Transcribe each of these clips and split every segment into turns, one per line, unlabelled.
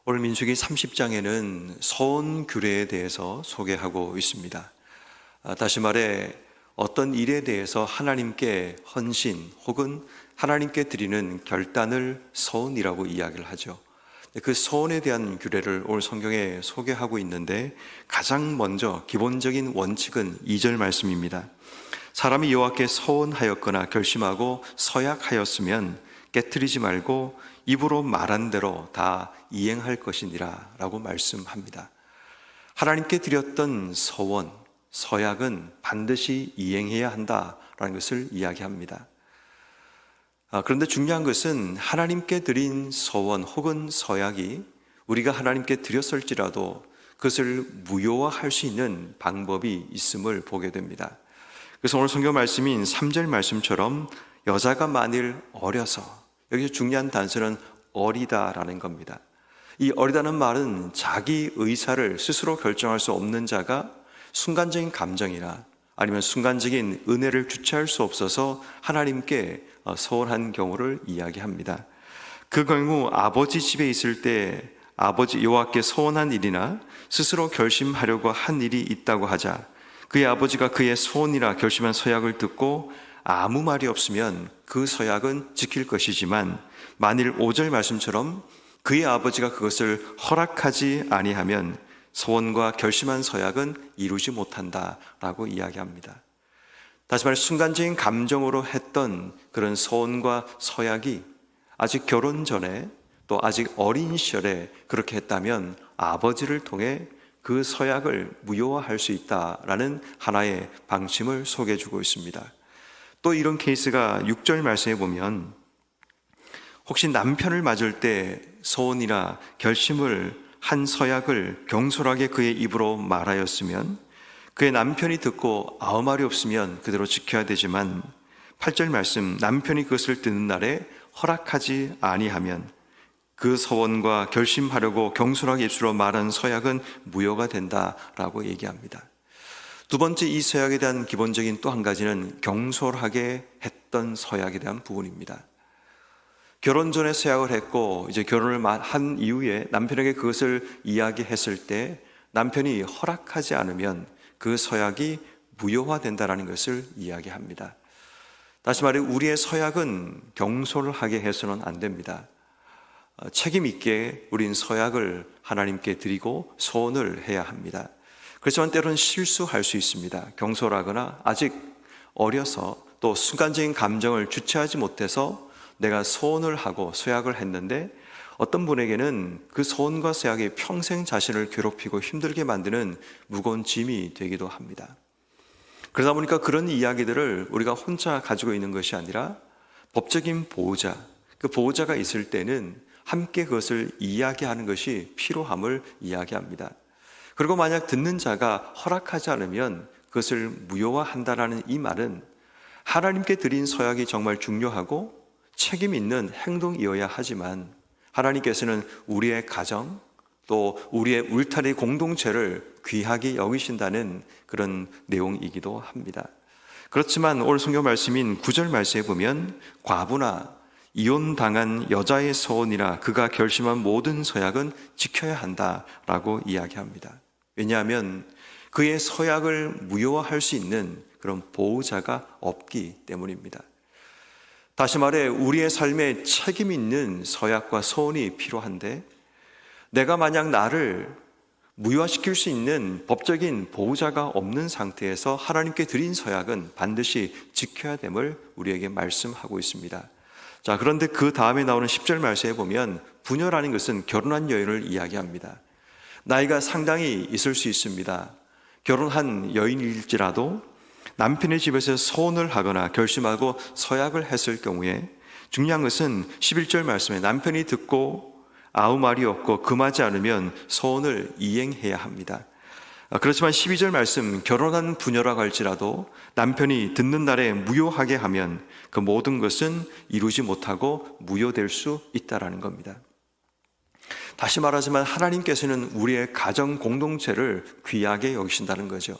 오늘 민수기 30장에는 소원 규례에 대해서 소개하고 있습니다. 다시 말해 어떤 일에 대해서 하나님께 헌신 혹은 하나님께 드리는 결단을 소원이라고 이야기를 하죠. 그 소원에 대한 규례를 오늘 성경에 소개하고 있는데 가장 먼저 기본적인 원칙은 2절 말씀입니다. 사람이 여호와께 소원하였거나 결심하고 서약하였으면 깨트리지 말고 입으로 말한 대로 다 이행할 것이니라 라고 말씀합니다. 하나님께 드렸던 서원, 서약은 반드시 이행해야 한다라는 것을 이야기합니다. 그런데 중요한 것은 하나님께 드린 서원 혹은 서약이 우리가 하나님께 드렸을지라도 그것을 무효화할 수 있는 방법이 있음을 보게 됩니다. 그래서 오늘 성경 말씀인 3절 말씀처럼 여자가 만일 어려서, 여기서 중요한 단서는 어리다라는 겁니다. 이 어리다는 말은 자기 의사를 스스로 결정할 수 없는 자가 순간적인 감정이나 아니면 순간적인 은혜를 주체할 수 없어서 하나님께 소원한 경우를 이야기합니다. 그 경우 아버지 집에 있을 때 아버지 여호와께 소원한 일이나 스스로 결심하려고 한 일이 있다고 하자 그의 아버지가 그의 소원이라 결심한 서약을 듣고 아무 말이 없으면 그 서약은 지킬 것이지만 만일 5절 말씀처럼 그의 아버지가 그것을 허락하지 아니하면 소원과 결심한 서약은 이루지 못한다라고 이야기합니다. 다시 말해 순간적인 감정으로 했던 그런 소원과 서약이 아직 결혼 전에 또 아직 어린 시절에 그렇게 했다면 아버지를 통해 그 서약을 무효화할 수 있다라는 하나의 방침을 소개해 주고 있습니다. 또 이런 케이스가 6절 말씀에 보면 혹시 남편을 맞을 때 소원이나 결심을 한 서약을 경솔하게 그의 입으로 말하였으면 그의 남편이 듣고 아무 말이 없으면 그대로 지켜야 되지만 8절 말씀 남편이 그것을 듣는 날에 허락하지 아니하면 그 서원과 결심하려고 경솔하게 입술로 말한 서약은 무효가 된다라고 얘기합니다. 두 번째 이 서약에 대한 기본적인 또 한 가지는 경솔하게 했던 서약에 대한 부분입니다. 결혼 전에 서약을 했고 이제 결혼을 한 이후에 남편에게 그것을 이야기했을 때 남편이 허락하지 않으면 그 서약이 무효화된다는 것을 이야기합니다. 다시 말해 우리의 서약은 경솔하게 해서는 안 됩니다. 책임 있게 우린 서약을 하나님께 드리고 소원을 해야 합니다. 그렇지만 때로는 실수할 수 있습니다. 경솔하거나 아직 어려서 또 순간적인 감정을 주체하지 못해서 내가 소원을 하고 서약을 했는데 어떤 분에게는 그 소원과 서약이 평생 자신을 괴롭히고 힘들게 만드는 무거운 짐이 되기도 합니다. 그러다 보니까 그런 이야기들을 우리가 혼자 가지고 있는 것이 아니라 법적인 보호자, 그 보호자가 있을 때는 함께 그것을 이야기하는 것이 필요함을 이야기합니다. 그리고 만약 듣는 자가 허락하지 않으면 그것을 무효화한다라는 이 말은 하나님께 드린 서약이 정말 중요하고 책임 있는 행동이어야 하지만 하나님께서는 우리의 가정 또 우리의 울타리 공동체를 귀하게 여기신다는 그런 내용이기도 합니다. 그렇지만 오늘 성경 말씀인 9절 말씀에 보면 과부나 이혼당한 여자의 소원이나 그가 결심한 모든 서약은 지켜야 한다라고 이야기합니다. 왜냐하면 그의 서약을 무효화할 수 있는 그런 보호자가 없기 때문입니다. 다시 말해 우리의 삶에 책임 있는 서약과 소원이 필요한데 내가 만약 나를 무효화시킬 수 있는 법적인 보호자가 없는 상태에서 하나님께 드린 서약은 반드시 지켜야 됨을 우리에게 말씀하고 있습니다. 자, 그런데 그 다음에 나오는 10절 말씀에 보면 부녀라는 것은 결혼한 여인을 이야기합니다. 나이가 상당히 있을 수 있습니다. 결혼한 여인일지라도 남편의 집에서 소원을 하거나 결심하고 서약을 했을 경우에 중요한 것은 11절 말씀에 남편이 듣고 아무 말이 없고 금하지 않으면 소원을 이행해야 합니다. 그렇지만 12절 말씀 결혼한 부녀라고 할지라도 남편이 듣는 날에 무효하게 하면 그 모든 것은 이루지 못하고 무효될 수 있다는 겁니다. 다시 말하지만 하나님께서는 우리의 가정 공동체를 귀하게 여기신다는 거죠.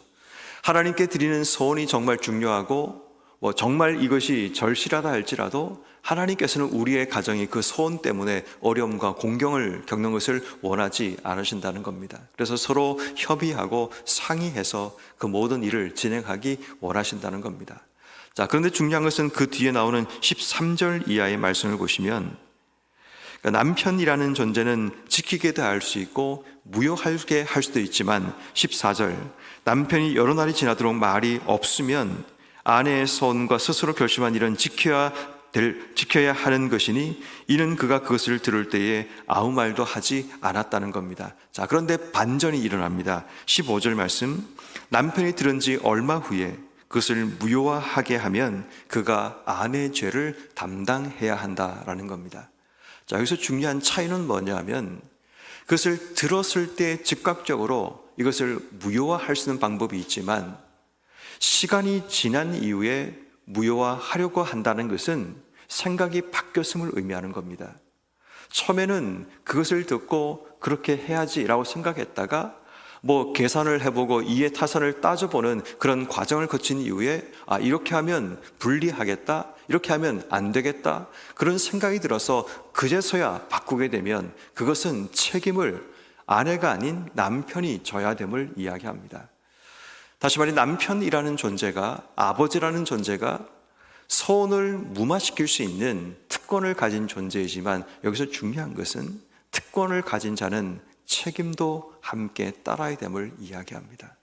하나님께 드리는 소원이 정말 중요하고 정말 이것이 절실하다 할지라도 하나님께서는 우리의 가정이 그 소원 때문에 어려움과 공경을 겪는 것을 원하지 않으신다는 겁니다. 그래서 서로 협의하고 상의해서 그 모든 일을 진행하기 원하신다는 겁니다. 자, 그런데 중요한 것은 그 뒤에 나오는 13절 이하의 말씀을 보시면, 그러니까 남편이라는 존재는 지키게 대할 수 있고 무효하게 할 수도 있지만, 14절, 남편이 여러 날이 지나도록 말이 없으면 아내의 소원과 스스로 결심한 일은 지켜야 하는 것이니 이는 그가 그것을 들을 때에 아무 말도 하지 않았다는 겁니다. 자, 그런데 반전이 일어납니다. 15절 말씀, 남편이 들은 지 얼마 후에 그것을 무효화하게 하면 그가 아내의 죄를 담당해야 한다라는 겁니다. 자, 여기서 중요한 차이는 뭐냐 하면, 그것을 들었을 때 즉각적으로 이것을 무효화할 수 있는 방법이 있지만, 시간이 지난 이후에 무효화하려고 한다는 것은 생각이 바뀌었음을 의미하는 겁니다. 처음에는 그것을 듣고 그렇게 해야지라고 생각했다가 계산을 해보고 이해타산을 따져보는 그런 과정을 거친 이후에 이렇게 하면 불리하겠다, 이렇게 하면 안 되겠다, 그런 생각이 들어서 그제서야 바꾸게 되면 그것은 책임을 아내가 아닌 남편이 져야 됨을 이야기합니다. 다시 말해, 남편이라는 존재가, 아버지라는 존재가 소원을 무마시킬 수 있는 특권을 가진 존재이지만, 여기서 중요한 것은 특권을 가진 자는 책임도 함께 따라야 됨을 이야기합니다.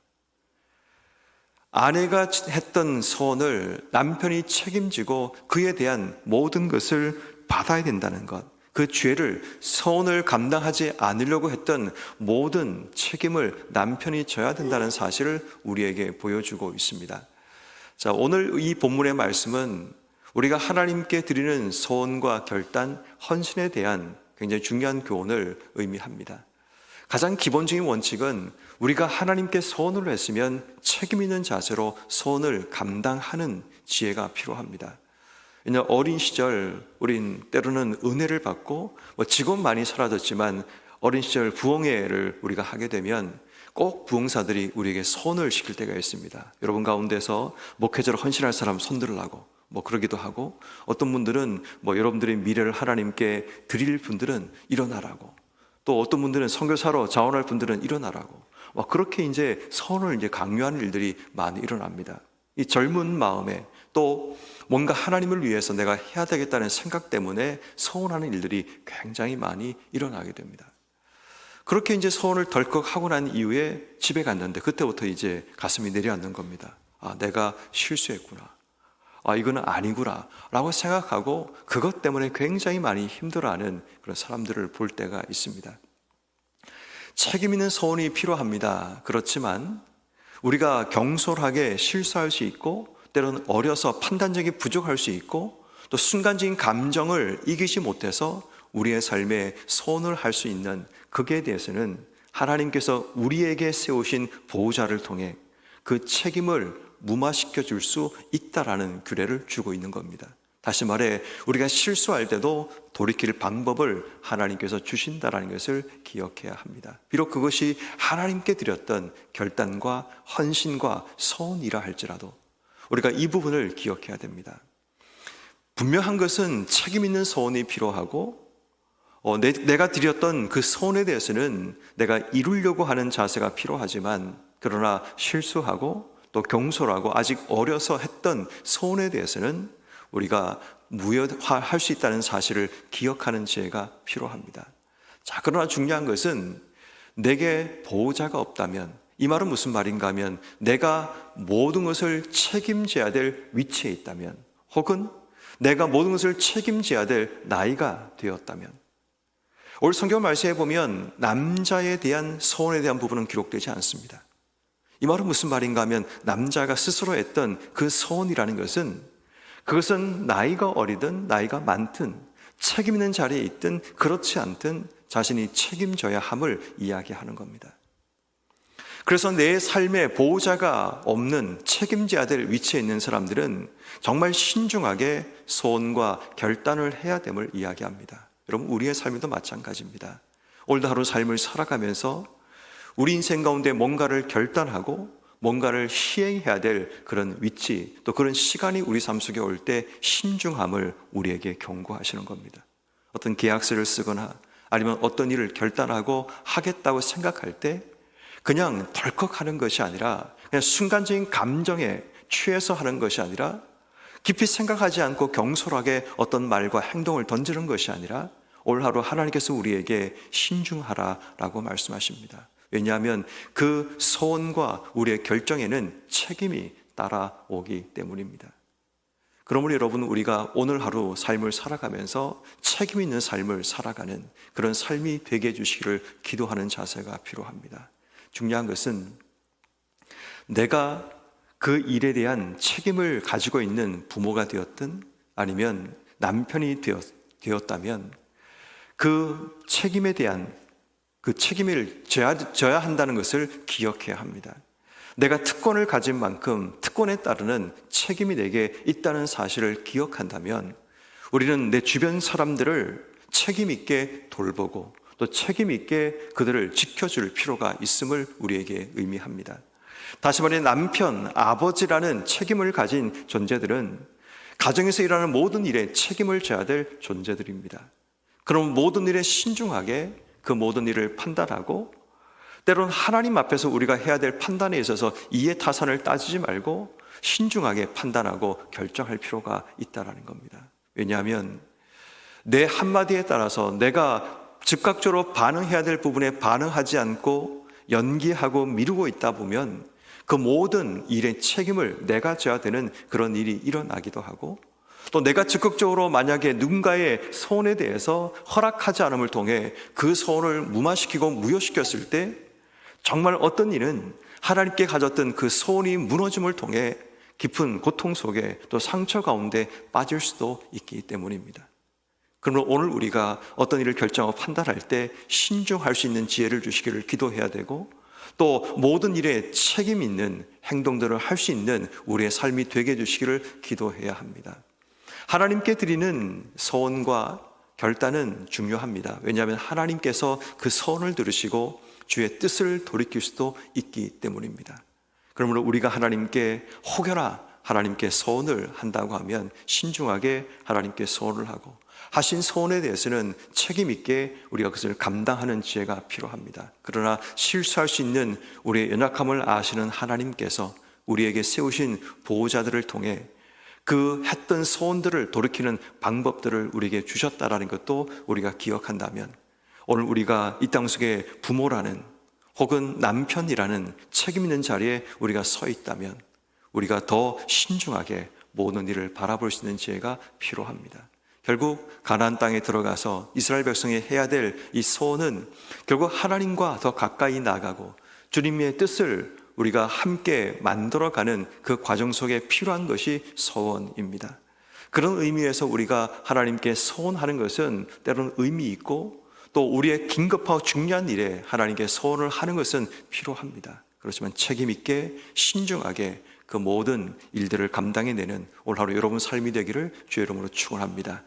아내가 했던 소원을 남편이 책임지고 그에 대한 모든 것을 받아야 된다는 것, 그 죄를, 소원을 감당하지 않으려고 했던 모든 책임을 남편이 져야 된다는 사실을 우리에게 보여주고 있습니다. 자, 오늘 이 본문의 말씀은 우리가 하나님께 드리는 소원과 결단, 헌신에 대한 굉장히 중요한 교훈을 의미합니다. 가장 기본적인 원칙은 우리가 하나님께 소원을 했으면 책임 있는 자세로 소원을 감당하는 지혜가 필요합니다. 왜냐하면 어린 시절 우린 때로는 은혜를 받고 지금 많이 사라졌지만, 어린 시절 부흥회를 우리가 하게 되면 꼭 부흥사들이 우리에게 소원을 시킬 때가 있습니다. 여러분 가운데서 목회자로 헌신할 사람 손들으라고 그러기도 하고, 어떤 분들은 여러분들의 미래를 하나님께 드릴 분들은 일어나라고, 또 어떤 분들은 선교사로 자원할 분들은 일어나라고, 그렇게 이제 소원을 강요하는 일들이 많이 일어납니다. 이 젊은 마음에 또 뭔가 하나님을 위해서 내가 해야 되겠다는 생각 때문에 소원하는 일들이 굉장히 많이 일어나게 됩니다. 그렇게 이제 소원을 덜컥 하고 난 이후에 집에 갔는데 그때부터 이제 가슴이 내려앉는 겁니다. 내가 실수했구나, 이거는 아니구나 라고 생각하고 그것 때문에 굉장히 많이 힘들어하는 그런 사람들을 볼 때가 있습니다. 책임 있는 소원이 필요합니다. 그렇지만 우리가 경솔하게 실수할 수 있고, 때로는 어려서 판단력이 부족할 수 있고, 또 순간적인 감정을 이기지 못해서 우리의 삶에 소원을 할 수 있는, 거기에 대해서는 하나님께서 우리에게 세우신 보호자를 통해 그 책임을 무마시켜 줄 수 있다라는 규례를 주고 있는 겁니다. 다시 말해, 우리가 실수할 때도 돌이킬 방법을 하나님께서 주신다라는 것을 기억해야 합니다. 비록 그것이 하나님께 드렸던 결단과 헌신과 소원이라 할지라도 우리가 이 부분을 기억해야 됩니다. 분명한 것은 책임 있는 소원이 필요하고, 내가 드렸던 그 소원에 대해서는 내가 이루려고 하는 자세가 필요하지만, 그러나 실수하고 또 경솔하고 아직 어려서 했던 소원에 대해서는 우리가 무효화할 수 있다는 사실을 기억하는 지혜가 필요합니다. 자, 그러나 중요한 것은 내게 보호자가 없다면, 이 말은 무슨 말인가 하면, 내가 모든 것을 책임져야 될 위치에 있다면, 혹은 내가 모든 것을 책임져야 될 나이가 되었다면, 오늘 성경 말씀에 보면 남자에 대한 소원에 대한 부분은 기록되지 않습니다. 이 말은 무슨 말인가 하면, 남자가 스스로 했던 그 소원이라는 것은, 그것은 나이가 어리든 나이가 많든 책임 있는 자리에 있든 그렇지 않든 자신이 책임져야 함을 이야기하는 겁니다. 그래서 내 삶에 보호자가 없는, 책임져야 될 위치에 있는 사람들은 정말 신중하게 소원과 결단을 해야 됨을 이야기합니다. 여러분, 우리의 삶에도 마찬가지입니다. 오늘도 하루 삶을 살아가면서 우리 인생 가운데 뭔가를 결단하고 뭔가를 시행해야 될 그런 위치, 또 그런 시간이 우리 삶 속에 올 때 신중함을 우리에게 경고하시는 겁니다. 어떤 계약서를 쓰거나 아니면 어떤 일을 결단하고 하겠다고 생각할 때 그냥 덜컥 하는 것이 아니라, 그냥 순간적인 감정에 취해서 하는 것이 아니라, 깊이 생각하지 않고 경솔하게 어떤 말과 행동을 던지는 것이 아니라 올 하루 하나님께서 우리에게 신중하라라고 말씀하십니다. 왜냐하면 그 소원과 우리의 결정에는 책임이 따라오기 때문입니다. 그러므로 여러분, 우리가 오늘 하루 삶을 살아가면서 책임 있는 삶을 살아가는 그런 삶이 되게 해주시기를 기도하는 자세가 필요합니다. 중요한 것은 내가 그 일에 대한 책임을 가지고 있는 부모가 되었든 아니면 남편이 되었다면 그 책임에 대한 그 책임을 져야 한다는 것을 기억해야 합니다. 내가 특권을 가진 만큼 특권에 따르는 책임이 내게 있다는 사실을 기억한다면 우리는 내 주변 사람들을 책임 있게 돌보고 또 책임 있게 그들을 지켜줄 필요가 있음을 우리에게 의미합니다. 다시 말해 남편, 아버지라는 책임을 가진 존재들은 가정에서 일하는 모든 일에 책임을 져야 될 존재들입니다. 그럼 모든 일에 신중하게 그 모든 일을 판단하고, 때로는 하나님 앞에서 우리가 해야 될 판단에 있어서 이해 타산을 따지지 말고 신중하게 판단하고 결정할 필요가 있다는 겁니다. 왜냐하면 내 한마디에 따라서 내가 즉각적으로 반응해야 될 부분에 반응하지 않고 연기하고 미루고 있다 보면 그 모든 일의 책임을 내가 져야 되는 그런 일이 일어나기도 하고, 또 내가 적극적으로 만약에 누군가의 소원에 대해서 허락하지 않음을 통해 그 소원을 무마시키고 무효시켰을 때 정말 어떤 일은 하나님께 가졌던 그 소원이 무너짐을 통해 깊은 고통 속에 또 상처 가운데 빠질 수도 있기 때문입니다. 그러므로 오늘 우리가 어떤 일을 결정하고 판단할 때 신중할 수 있는 지혜를 주시기를 기도해야 되고, 또 모든 일에 책임 있는 행동들을 할 수 있는 우리의 삶이 되게 해주시기를 기도해야 합니다. 하나님께 드리는 소원과 결단은 중요합니다. 왜냐하면 하나님께서 그 소원을 들으시고 주의 뜻을 돌이킬 수도 있기 때문입니다. 그러므로 우리가 하나님께 혹여나 하나님께 소원을 한다고 하면 신중하게 하나님께 소원을 하고, 하신 소원에 대해서는 책임 있게 우리가 그것을 감당하는 지혜가 필요합니다. 그러나 실수할 수 있는 우리의 연약함을 아시는 하나님께서 우리에게 세우신 보호자들을 통해 그 했던 소원들을 돌이키는 방법들을 우리에게 주셨다라는 것도 우리가 기억한다면, 오늘 우리가 이 땅 속에 부모라는 혹은 남편이라는 책임 있는 자리에 우리가 서 있다면 우리가 더 신중하게 모든 일을 바라볼 수 있는 지혜가 필요합니다. 결국 가나안 땅에 들어가서 이스라엘 백성이 해야 될 이 소원은 결국 하나님과 더 가까이 나가고 주님의 뜻을 우리가 함께 만들어가는 그 과정 속에 필요한 것이 소원입니다. 그런 의미에서 우리가 하나님께 소원하는 것은 때로는 의미 있고, 또 우리의 긴급하고 중요한 일에 하나님께 소원을 하는 것은 필요합니다. 그렇지만 책임 있게 신중하게 그 모든 일들을 감당해내는 올 하루 여러분 삶이 되기를 주의 이름으로 축원합니다.